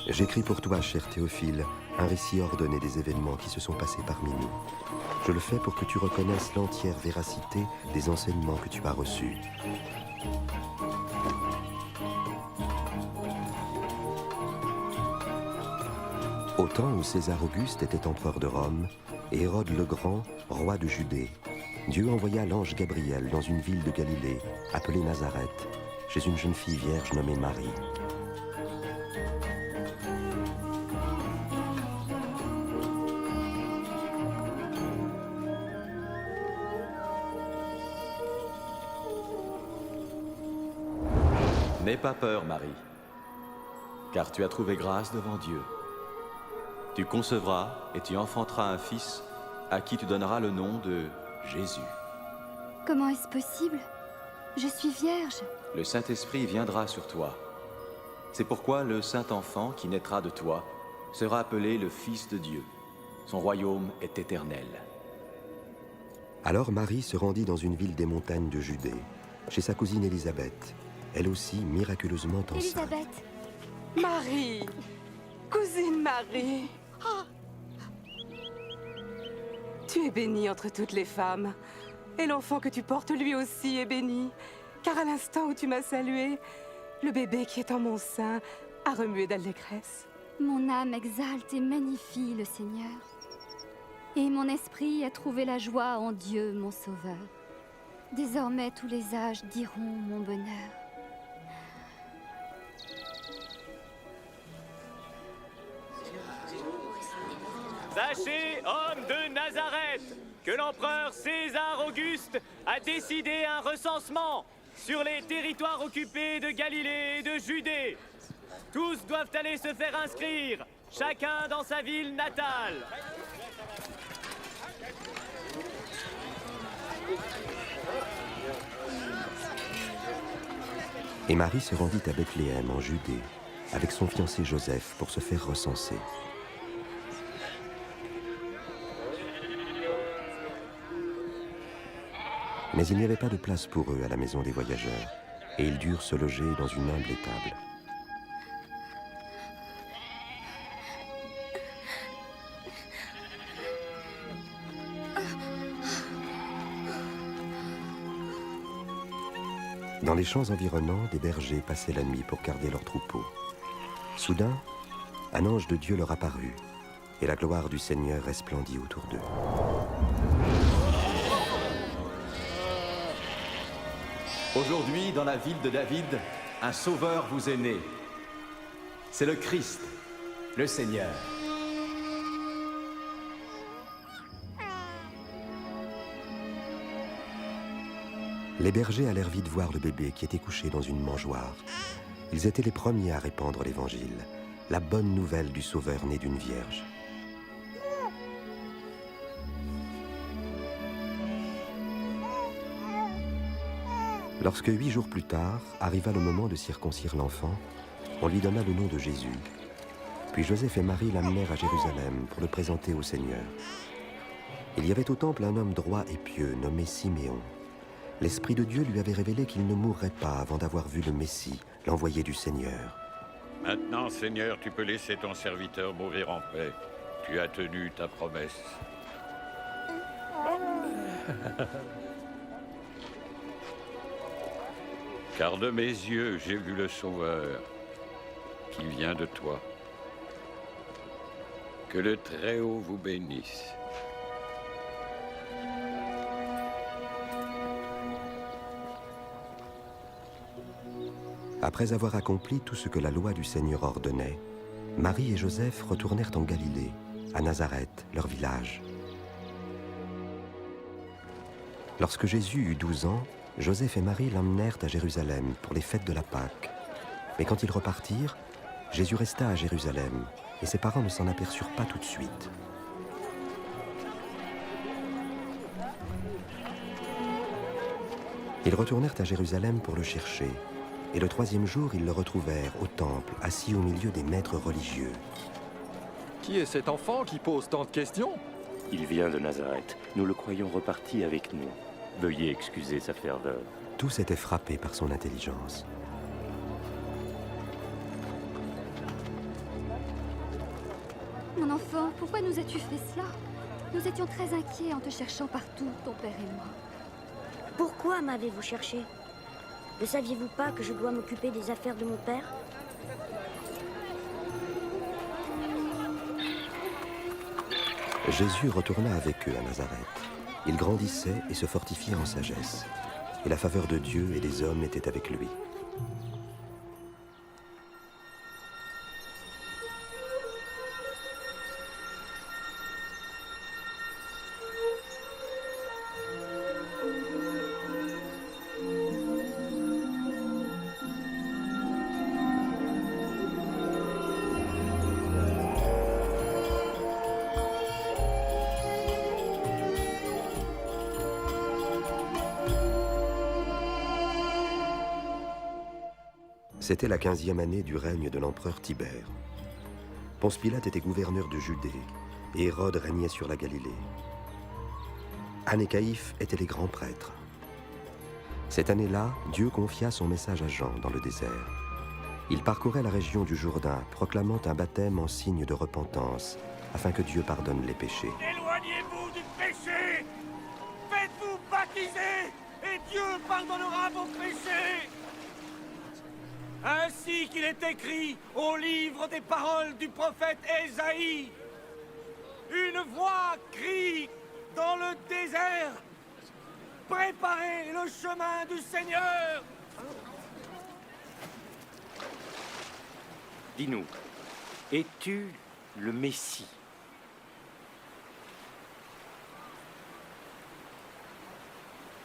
J'écris pour toi, cher Théophile, un récit ordonné des événements qui se sont passés parmi nous. Je le fais pour que tu reconnaisses l'entière véracité des enseignements que tu as reçus. Au temps où César Auguste était empereur de Rome et Hérode le Grand, roi de Judée, Dieu envoya l'ange Gabriel dans une ville de Galilée, appelée Nazareth, chez une jeune fille vierge nommée Marie. N'aie pas peur, Marie, car tu as trouvé grâce devant Dieu. Tu concevras et tu enfanteras un fils à qui tu donneras le nom de Jésus. Comment est-ce possible? Je suis vierge. Le Saint-Esprit viendra sur toi. C'est pourquoi le Saint-Enfant qui naîtra de toi sera appelé le Fils de Dieu. Son royaume est éternel. Alors Marie se rendit dans une ville des montagnes de Judée, chez sa cousine Élisabeth, elle aussi miraculeusement enceinte. Élisabeth. Marie, cousine Marie. Tu es bénie entre toutes les femmes, et l'enfant que tu portes lui aussi est béni, car à l'instant où tu m'as salué, le bébé qui est en mon sein a remué d'allégresse. Mon âme exalte et magnifie le Seigneur. Et mon esprit a trouvé la joie en Dieu, mon Sauveur. Désormais, tous les âges diront mon bonheur. Sachez, hommes de Nazareth, que l'empereur César Auguste a décidé un recensement sur les territoires occupés de Galilée et de Judée. Tous doivent aller se faire inscrire, chacun dans sa ville natale. Et Marie se rendit à Bethléem, en Judée, avec son fiancé Joseph pour se faire recenser. Mais il n'y avait pas de place pour eux à la maison des voyageurs, et ils durent se loger dans une humble étable. Dans les champs environnants, des bergers passaient la nuit pour garder leurs troupeaux. Soudain, un ange de Dieu leur apparut, et la gloire du Seigneur resplendit autour d'eux. Aujourd'hui, dans la ville de David, un sauveur vous est né. C'est le Christ, le Seigneur. Les bergers allèrent vite voir le bébé qui était couché dans une mangeoire. Ils étaient les premiers à répandre l'Évangile, la bonne nouvelle du Sauveur né d'une vierge. Lorsque 8 jours plus tard arriva le moment de circoncire l'enfant, on lui donna le nom de Jésus. Puis Joseph et Marie l'amenèrent à Jérusalem pour le présenter au Seigneur. Il y avait au temple un homme droit et pieux nommé Siméon. L'Esprit de Dieu lui avait révélé qu'il ne mourrait pas avant d'avoir vu le Messie, l'envoyé du Seigneur. Maintenant, Seigneur, tu peux laisser ton serviteur mourir en paix. Tu as tenu ta promesse. Car de mes yeux, j'ai vu le Sauveur qui vient de toi. Que le Très-Haut vous bénisse. Après avoir accompli tout ce que la loi du Seigneur ordonnait, Marie et Joseph retournèrent en Galilée, à Nazareth, leur village. Lorsque Jésus eut 12 ans, Joseph et Marie l'emmenèrent à Jérusalem pour les fêtes de la Pâque. Mais quand ils repartirent, Jésus resta à Jérusalem, et ses parents ne s'en aperçurent pas tout de suite. Ils retournèrent à Jérusalem pour le chercher, et le 3e jour, ils le retrouvèrent au temple, assis au milieu des maîtres religieux. Qui est cet enfant qui pose tant de questions? Il vient de Nazareth. Nous le croyons reparti avec nous. Veuillez excuser sa ferveur. Tous étaient frappés par son intelligence. Mon enfant, pourquoi nous as-tu fait cela? Nous étions très inquiets en te cherchant partout, ton père et moi. Pourquoi m'avez-vous cherché? Ne saviez-vous pas que je dois m'occuper des affaires de mon père? Jésus retourna avec eux à Nazareth. Il grandissait et se fortifiait en sagesse. Et la faveur de Dieu et des hommes était avec lui. C'était la 15e année du règne de l'empereur Tibère. Ponce Pilate était gouverneur de Judée, et Hérode régnait sur la Galilée. Anne et Caïphe étaient les grands prêtres. Cette année-là, Dieu confia son message à Jean dans le désert. Il parcourait la région du Jourdain, proclamant un baptême en signe de repentance, afin que Dieu pardonne les péchés. Éloignez-vous du péché! Faites-vous baptiser, et Dieu pardonnera vos péchés! Ainsi qu'il est écrit au livre des paroles du prophète Ésaïe. Une voix crie dans le désert. Préparez le chemin du Seigneur. Dis-nous, es-tu le Messie?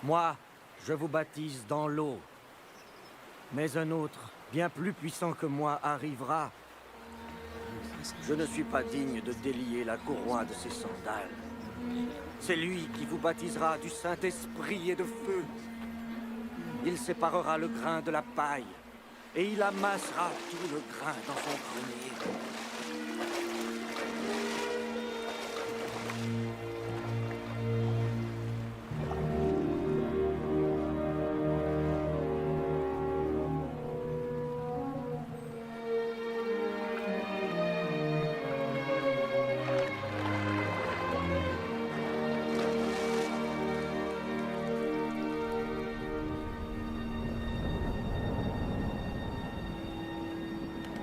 Moi, je vous baptise dans l'eau. Mais un autre, bien plus puissant que moi, arrivera. Je ne suis pas digne de délier la courroie de ses sandales. C'est lui qui vous baptisera du Saint-Esprit et de feu. Il séparera le grain de la paille, et il amassera tout le grain dans son grenier.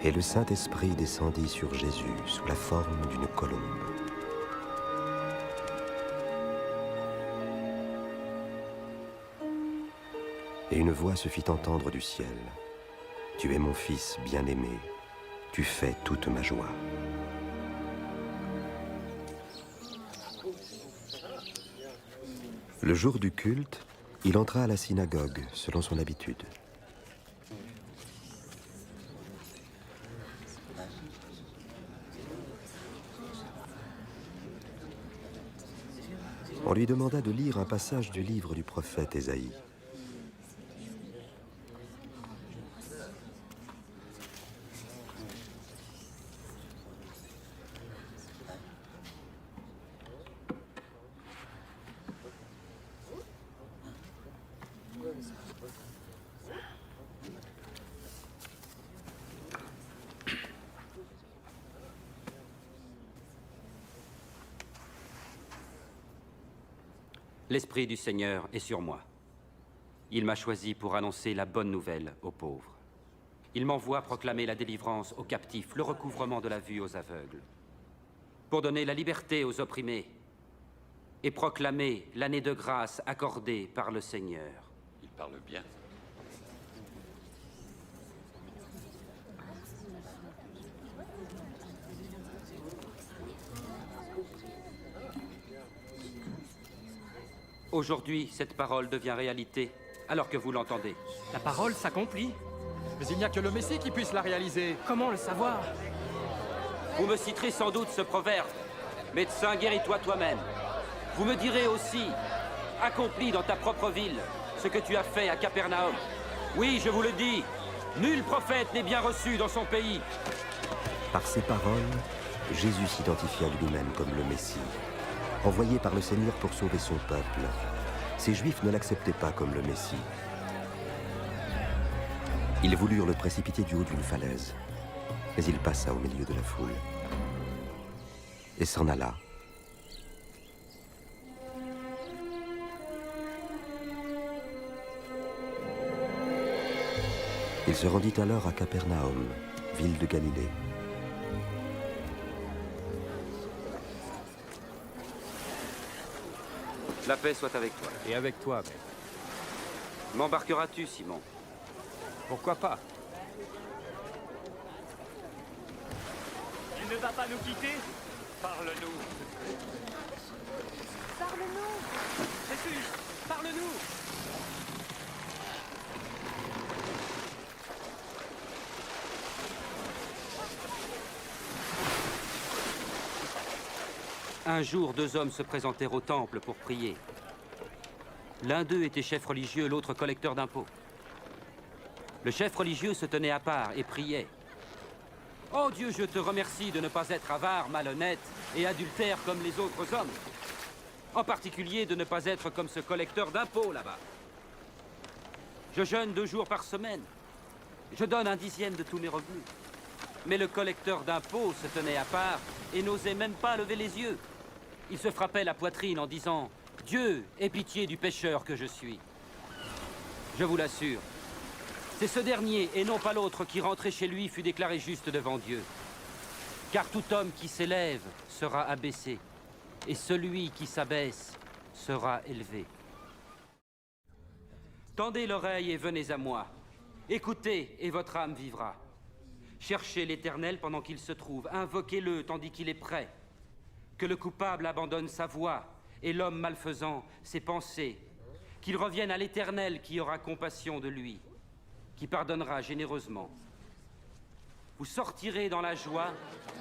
Et le Saint-Esprit descendit sur Jésus sous la forme d'une colombe. Et une voix se fit entendre du ciel. « Tu es mon Fils bien-aimé, tu fais toute ma joie. » Le jour du culte, il entra à la synagogue, selon son habitude. On lui demanda de lire un passage du livre du prophète Ésaïe. L'Esprit du Seigneur est sur moi. Il m'a choisi pour annoncer la bonne nouvelle aux pauvres. Il m'envoie proclamer la délivrance aux captifs, le recouvrement de la vue aux aveugles, pour donner la liberté aux opprimés et proclamer l'année de grâce accordée par le Seigneur. Il parle bien. Aujourd'hui, cette parole devient réalité, alors que vous l'entendez. La parole s'accomplit. Mais il n'y a que le Messie qui puisse la réaliser. Comment le savoir? Vous me citerez sans doute ce proverbe. Médecin, guéris-toi toi-même. Vous me direz aussi, accomplis dans ta propre ville ce que tu as fait à Capernaum. Oui, je vous le dis, nul prophète n'est bien reçu dans son pays. Par ces paroles, Jésus s'identifia lui-même comme le Messie, envoyé par le Seigneur pour sauver son peuple. Ces Juifs ne l'acceptaient pas comme le Messie. Ils voulurent le précipiter du haut d'une falaise, mais il passa au milieu de la foule. et s'en alla. Il se rendit alors à Capernaum, ville de Galilée. La paix soit avec toi. Et avec toi, maître. M'embarqueras-tu, Simon? Pourquoi pas? Il ne va pas nous quitter? Parle-nous. Parle-nous! Jésus, parle-nous! Un jour, 2 hommes se présentèrent au temple pour prier. L'un d'eux était chef religieux, l'autre collecteur d'impôts. Le chef religieux se tenait à part et priait. « Oh Dieu, je te remercie de ne pas être avare, malhonnête et adultère comme les autres hommes. En particulier de ne pas être comme ce collecteur d'impôts là-bas. Je jeûne 2 jours par semaine. Je donne 1/10 de tous mes revenus. Mais le collecteur d'impôts se tenait à part et n'osait même pas lever les yeux. Il se frappait la poitrine en disant « Dieu, aie pitié du pécheur que je suis. » Je vous l'assure, c'est ce dernier et non pas l'autre qui rentré chez lui fut déclaré juste devant Dieu. Car tout homme qui s'élève sera abaissé, et celui qui s'abaisse sera élevé. Tendez l'oreille et venez à moi. Écoutez et votre âme vivra. Cherchez l'Éternel pendant qu'il se trouve, invoquez-le tandis qu'il est prêt. Que le coupable abandonne sa voie et l'homme malfaisant ses pensées. Qu'il revienne à l'Éternel qui aura compassion de lui, qui pardonnera généreusement. Vous sortirez dans la joie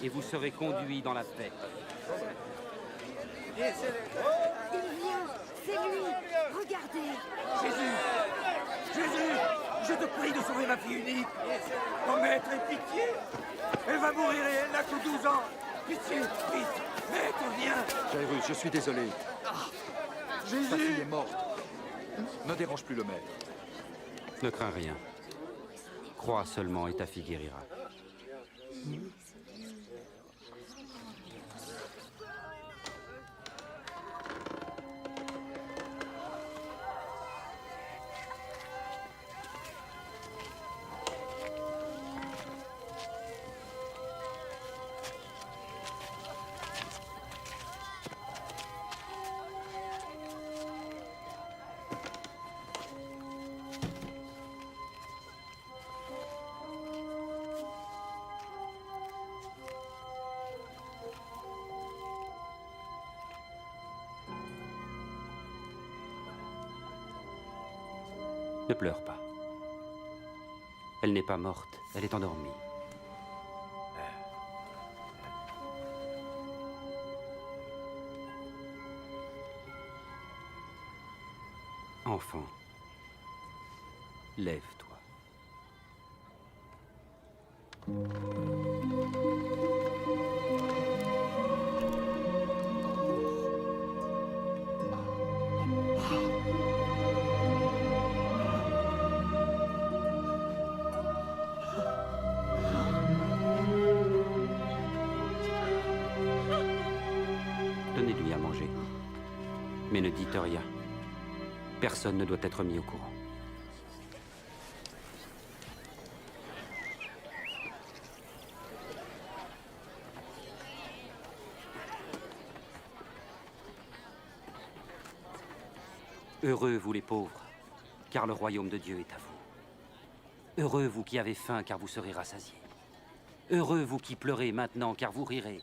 et vous serez conduits dans la paix. Il vient, c'est lui. Regardez. Jésus, je te prie de sauver ma fille unique. Oh maître, aie pitié. Elle va mourir et elle n'a que 12 ans. Pitié, vite. Maître, viens. Jairus, je suis désolé. Jésus. Ta fille est morte. Ne dérange plus le maître. Ne crains rien. Crois seulement et ta fille guérira. Ne pleure pas. Elle n'est pas morte, elle est endormie. Enfant, lève-toi. Donnez-lui à manger. Mais ne dites rien. Personne ne doit être mis au courant. Heureux vous les pauvres, car le royaume de Dieu est à vous. Heureux vous qui avez faim, car vous serez rassasiés. Heureux vous qui pleurez maintenant, car vous rirez.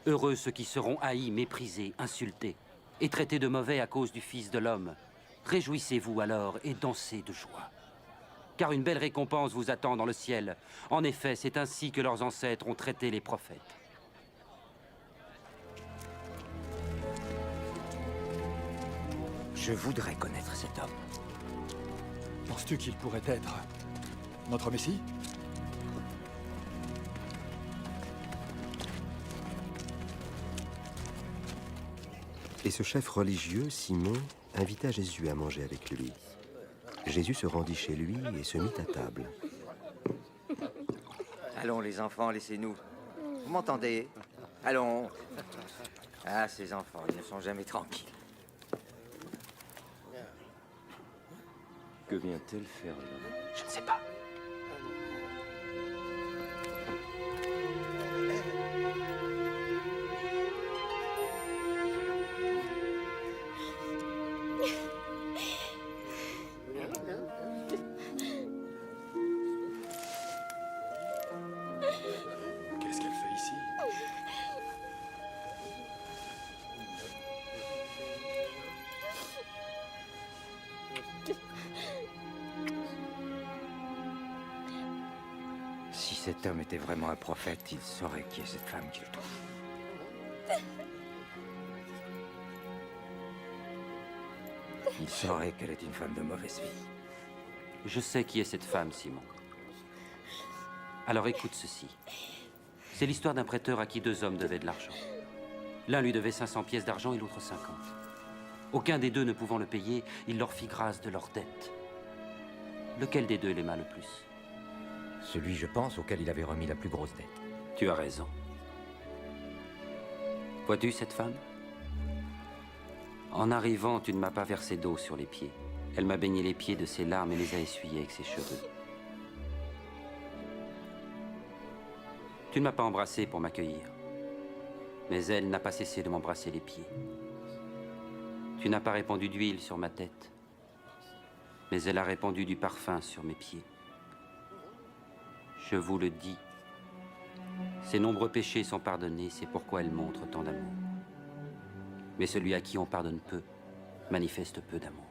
Heureux ceux qui seront haïs, méprisés, insultés, et traités de mauvais à cause du Fils de l'homme. Réjouissez-vous alors et dansez de joie. Car une belle récompense vous attend dans le ciel. En effet, c'est ainsi que leurs ancêtres ont traité les prophètes. Je voudrais connaître cet homme. Penses-tu qu'il pourrait être notre Messie? Et ce chef religieux, Simon, invita Jésus à manger avec lui. Jésus se rendit chez lui et se mit à table. Allons les enfants, laissez-nous. Vous m'entendez? Allons. Ah, ces enfants, ils ne sont jamais tranquilles. Que vient-elle faire là? Je ne sais pas. Qu'est-ce qu'elle fait ici? Si cet homme était vraiment un prophète, il saurait qui est cette femme qui le touche. Il saurait qu'elle est une femme de mauvaise vie. Je sais qui est cette femme, Simon. Alors écoute ceci. C'est l'histoire d'un prêteur à qui 2 hommes devaient de l'argent. L'un lui devait 500 pièces d'argent et l'autre 50. Aucun des deux ne pouvant le payer, il leur fit grâce de leur dette. Lequel des deux l'aima le plus? Celui, je pense, auquel il avait remis la plus grosse dette. Tu as raison. Vois-tu cette femme? En arrivant, tu ne m'as pas versé d'eau sur les pieds. Elle m'a baigné les pieds de ses larmes et les a essuyés avec ses cheveux. Tu ne m'as pas embrassé pour m'accueillir. Mais elle n'a pas cessé de m'embrasser les pieds. Tu n'as pas répandu d'huile sur ma tête. Mais elle a répandu du parfum sur mes pieds. Je vous le dis, ses nombreux péchés sont pardonnés, c'est pourquoi elle montre tant d'amour. Mais celui à qui on pardonne peu, manifeste peu d'amour.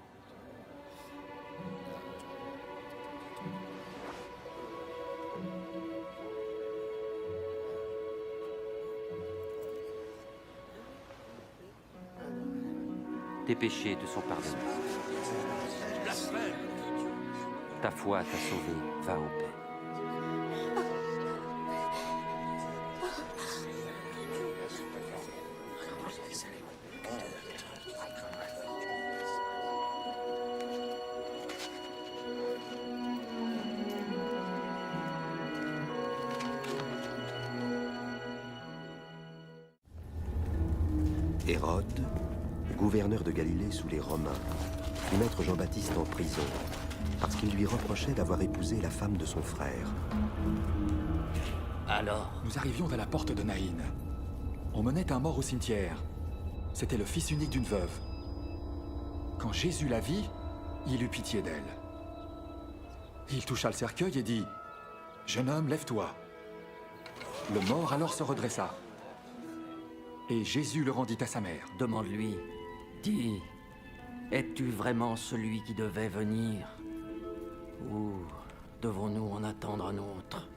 Tes péchés te sont pardonnés. Ta foi t'a sauvé, va en paix. Hérode, gouverneur de Galilée sous les Romains, fit mettre Jean-Baptiste en prison parce qu'il lui reprochait d'avoir épousé la femme de son frère. Alors? Nous arrivions à la porte de Naïn. On menait un mort au cimetière. C'était le fils unique d'une veuve. Quand Jésus la vit, il eut pitié d'elle. Il toucha le cercueil et dit « Jeune homme, lève-toi ». Le mort alors se redressa. Et Jésus le rendit à sa mère. Demande-lui. Dis, es-tu vraiment celui qui devait venir? Ou devons-nous en attendre un autre?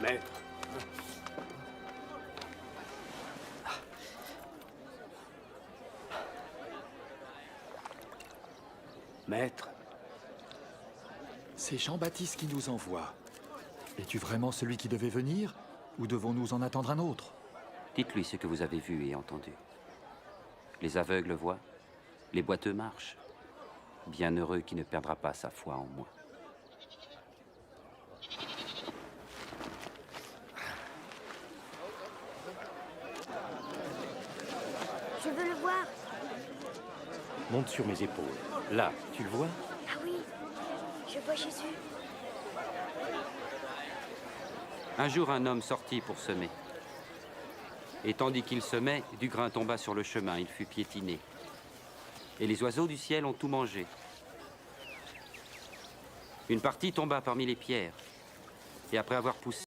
Maître. Maître. C'est Jean-Baptiste qui nous envoie. Es-tu vraiment celui qui devait venir, ou devons-nous en attendre un autre? Dites-lui ce que vous avez vu et entendu. Les aveugles voient, les boiteux marchent. Bienheureux qui ne perdra pas sa foi en moi. Je veux le voir. Monte sur mes épaules. Là, tu le vois? Ah oui, je vois Jésus. Un jour, un homme sortit pour semer. Et tandis qu'il semait, du grain tomba sur le chemin, il fut piétiné. Et les oiseaux du ciel ont tout mangé. Une partie tomba parmi les pierres. Et après avoir poussé,